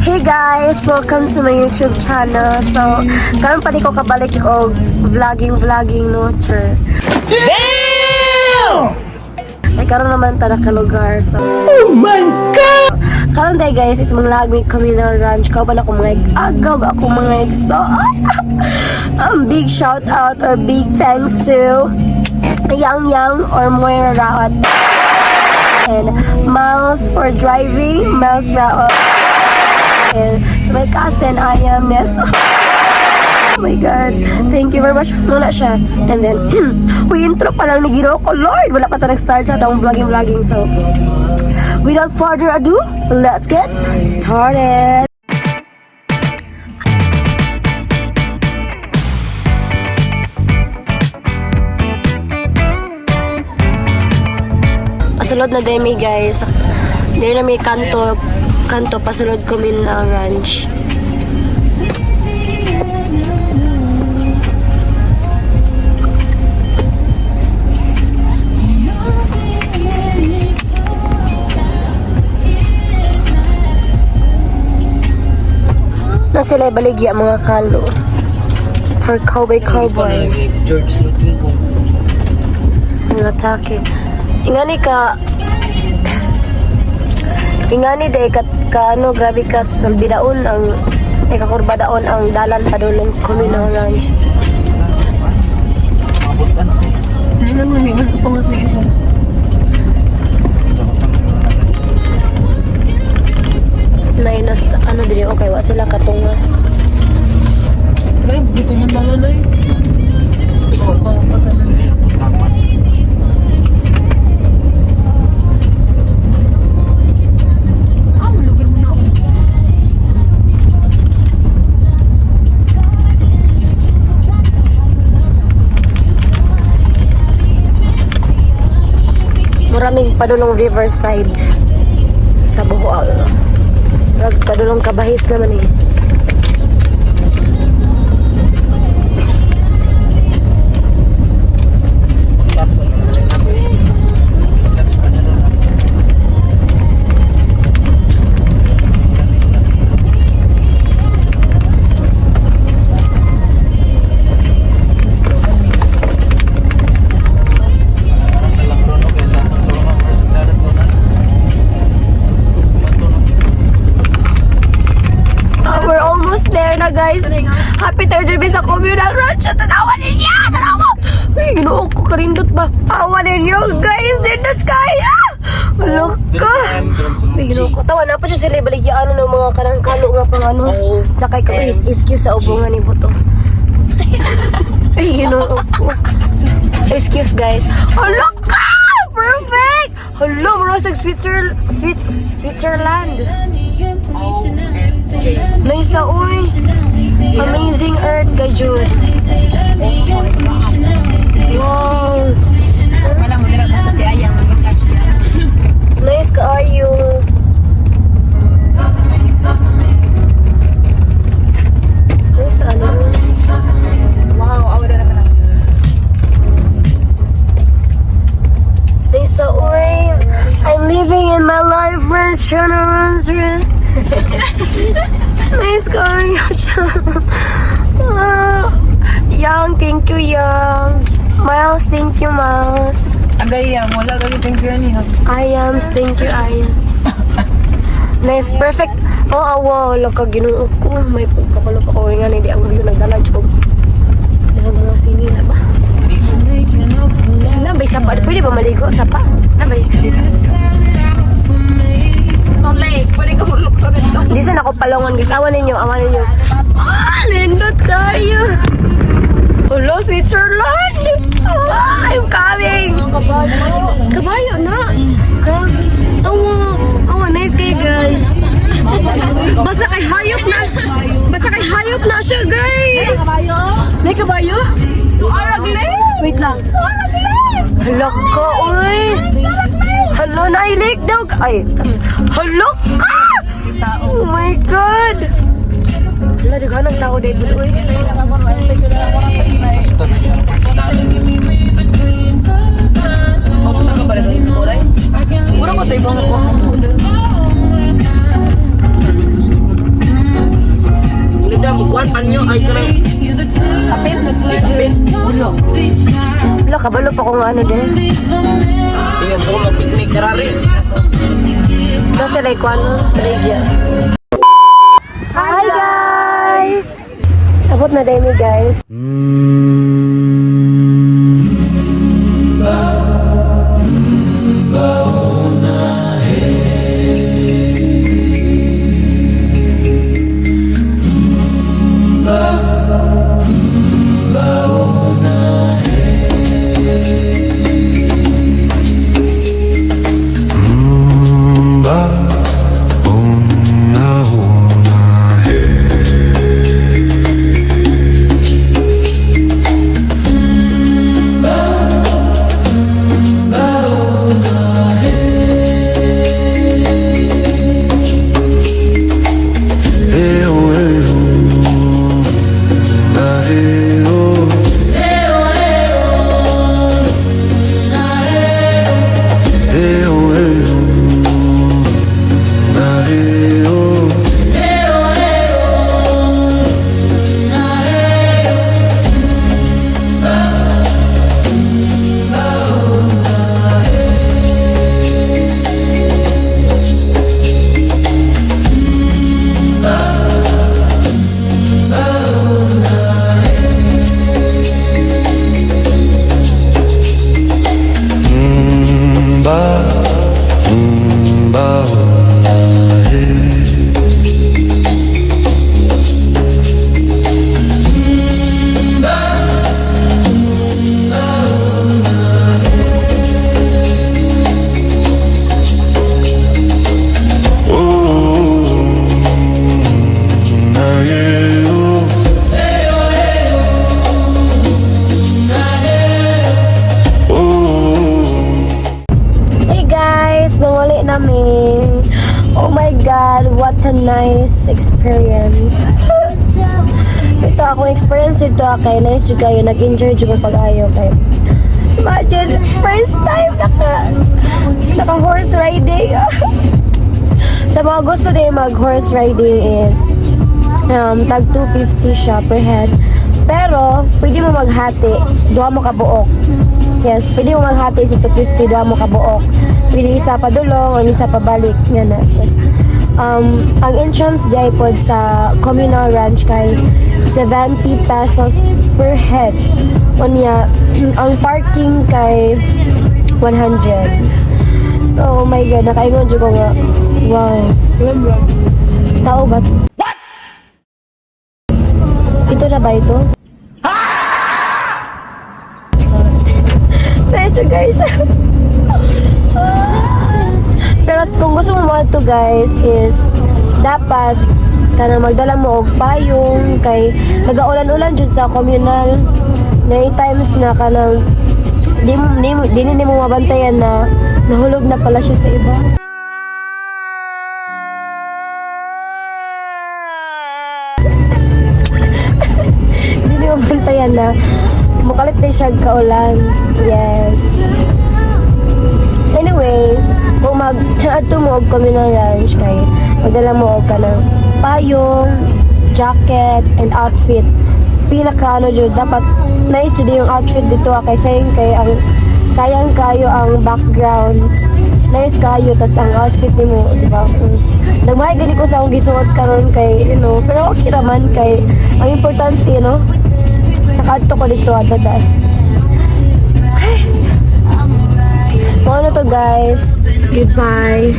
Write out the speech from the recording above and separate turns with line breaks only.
Hey guys! Welcome to my YouTube channel. So, karon pa di ko kabalik og vlogging no, sure. Damn! Ay, karon naman ta nakalugar. So, oh my God! Karon day guys, is manglagmi kami na ranch. Kauban ako mga agaw, ako mga so big shout out or big thanks to Yang or Moira Raot and Miles for driving, Miles Raot. And to my cousin, I am Ness. Oh my God. Thank you very much. Muna siya. And then, we intro pa lang ni Ginoo ko. Lord, wala pa ta nag-start sa itong vlogging. So, without further ado, let's get started. Pasulod na demi guys. There na may kanto pasulod ko min na ranch. Na sila baligya mga kalo for cowboy.
George looking ko.
Natake. Ingani day ano grabe ka sulbidaon ang kakurbadaon ang dalan pa doon ng Communal Ranch.
Mabutan siya.
Hindi naman ko pangos na isa.
Nainas ano diri okay wa sila katungas.
Ay, dito yung dalan ay.
Maraming padulong riverside sa Bohol. Padulong kabahis naman eh. Guys, happy tayo dyan sa Communal Ranch. Tanawa ninyo! Tanawa! Ay, ginoo ko karindot ba? Awa ninyo, guys! Dindot kaya! Wala ka! Ay, ginoo ko. Tawa na pa siya sila baligyaan ng mga kanangkalo nga pang ano. Sakay ko excuse sa ubungan ni Buto. Ay, ginoo ko. Excuse, guys. Wala ka! Perfect! Hala, marasag Switzerland. Naisa, uy. Amazing Earth, Gajud. Wow.
Malang mo dira basta si Ayang magkakasya.
Nice kaayo. Nice ano.
Wow, awa na naman.
Nice, uy. I'm living in my life, friends. Nice kaayo siya. Yang, thank you, Yang. Miles, thank you, Miles.
Agayang, wala kagi thank you ni.
Ayams, thank you, Ayams. Nice, perfect. Oh, awa, wala ka ginoo ko. May pagkakulog ako nga hindi ang view nagdala job. Dalag mga sinila ba? Nabay, sapa. Pwede ba maligo? Sapa? Nabay.
Lake, pwede ka mulok sa ganito.
Di sana ako palongan, guys. Awan ninyo. Ah, lindot kayo. Hello, Switzerland! I'm coming! Kabayo na! Awa, nice kayo, guys. Basta kay hayop na siya, guys. May kabayo? Wait lang. Hala ka, uy. Hala, nailik daw. Ay, hala ka! Oh my God! Hala, di ka nang tao dito, uy.
Magusa ka pala doon, Koray? Siguro ko ito ibang ako.
nyo, ay ka lang.
Kapit?
Kapit. Ulo.
Wala, kabalo pa kung ano din.
Tingnan ko mag-picnic karari.
Nasa like ano, trivia. Hi guys! Abot na dami guys. Hey guys, mawali namin. Oh my God, what a nice experience. Ito akong experience dito kay nice juga kayo, nag-enjoy juga pag-ayo kay. Imagine, first time naka horse riding. Sa mga gusto din mag horse riding is tag 250 siya per head. Pero pwede mo maghati, duha mo kabuok. Yes, pwede mo maghati sa 250, duha mo kabuok. Pwede isa pa dulong, o isa pa balik. Yan na. Yes. Ang entrance day pod sa communal ranch kay 70 pesos per head. Unya, ang parking kay 100. So, oh my God, nakaingon dyan ko nga. Wow. Tao ba? What? Ito na ba ito? Medyo guys. Pero kung gusto mo ito guys is dapat kana magdala mo og payong kay nagaulan-ulan jud sa communal na times na kanang di mo mabantayan na nahulog na pala siya sa iba. Di mo mabantayan na mukalit na siya kaulan. Yes. Anyways, kung mag-ato mo og communal ranch kay magdala mo og kanang payong, jacket, and outfit. Pinaka ano jud dapat nice jud yung outfit dito kay sayang kayo ang background. Nice kayo tas ang outfit nimo, di ba? Nagmahay gani ko sa akong gisuot karon kay pero okay raman kay ang importante nakaadto ko dito at the best. Guys, ano to guys? Goodbye.